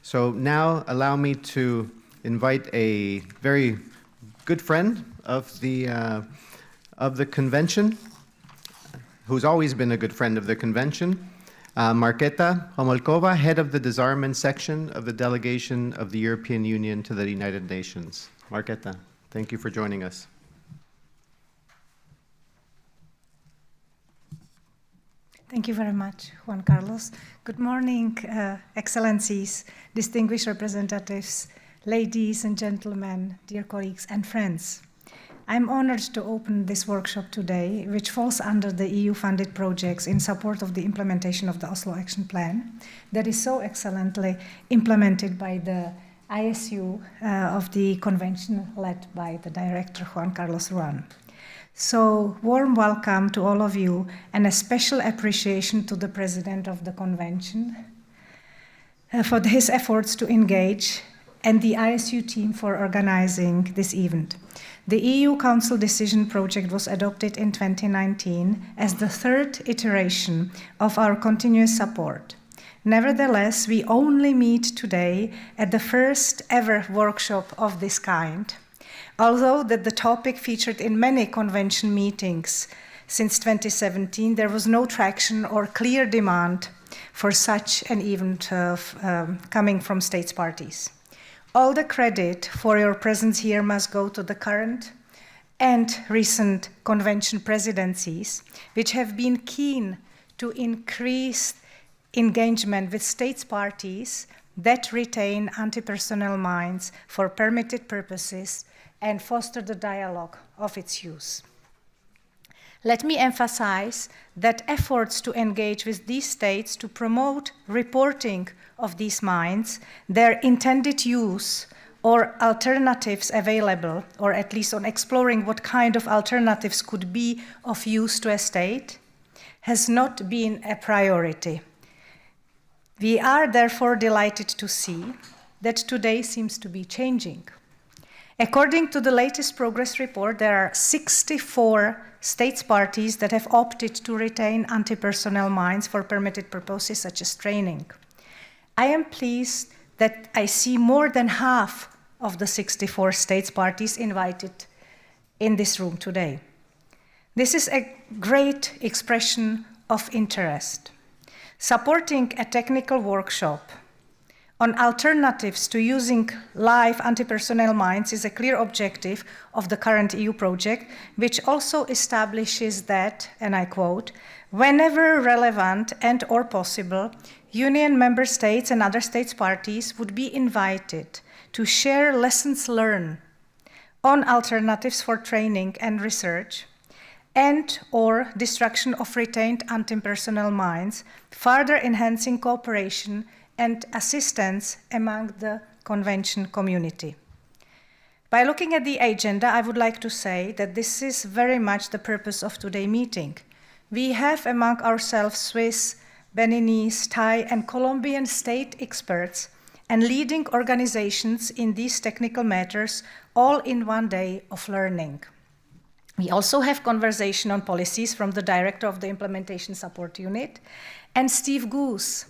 So now allow me to invite a very good friend of the convention, who's always been a good friend of the convention, Markéta Homolková, head of the disarmament section of the delegation of the European Union to the United Nations. Markéta, thank you for joining us. Thank you very much, Juan Carlos. Good morning, Excellencies, distinguished representatives, ladies and gentlemen, dear colleagues and friends. I'm honored to open this workshop today, which falls under the EU-funded projects in support of the implementation of the Oslo Action Plan that is so excellently implemented by the ISU of the convention led by the director, Juan Carlos Ruan. So, warm welcome to all of you and a special appreciation to the President of the Convention for his efforts to engage and the ISU team for organizing this event. The EU Council Decision Project was adopted in 2019 as the third iteration of our continuous support. Nevertheless, we only meet today at the first ever workshop of this kind. Although that the topic featured in many convention meetings since 2017, there was no traction or clear demand for such an event coming from states parties. All the credit for your presence here must go to the current and recent convention presidencies, which have been keen to increase engagement with states parties that retain anti-personnel mines for permitted purposes and foster the dialogue of its use. Let me emphasize that efforts to engage with these states to promote reporting of these mines, their intended use, or alternatives available, or at least on exploring what kind of alternatives could be of use to a state, has not been a priority. We are therefore delighted to see that today seems to be changing. According to the latest progress report, there are 64 states parties that have opted to retain anti-personnel mines for permitted purposes such as training. I am pleased that I see more than half of the 64 states parties invited in this room today. This is a great expression of interest. Supporting a technical workshop on alternatives to using live anti-personnel mines is a clear objective of the current EU project, which also establishes that, and I quote, whenever relevant and or possible, Union member states and other states parties would be invited to share lessons learned on alternatives for training and research and or destruction of retained anti-personnel mines, further enhancing cooperation and assistance among the convention community. By looking at the agenda, I would like to say that this is very much the purpose of today's meeting. We have among ourselves Swiss, Beninese, Thai, and Colombian state experts and leading organizations in these technical matters, all in one day of learning. We also have conversation on policies from the director of the Implementation Support Unit and Steve Goose,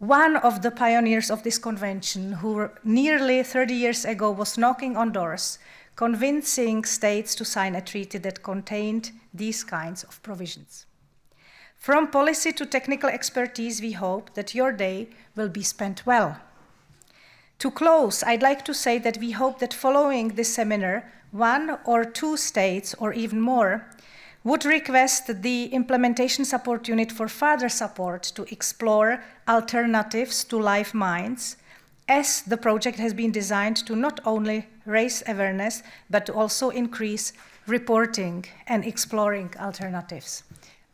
one of the pioneers of this convention, who nearly 30 years ago was knocking on doors, convincing states to sign a treaty that contained these kinds of provisions. From policy to technical expertise, we hope that your day will be spent well. To close, I'd like to say that we hope that following this seminar, one or two states, or even more, would request the Implementation Support Unit for further support to explore alternatives to live mines, as the project has been designed to not only raise awareness, but to also increase reporting and exploring alternatives.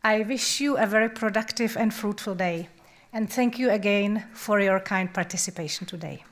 I wish you a very productive and fruitful day, and thank you again for your kind participation today.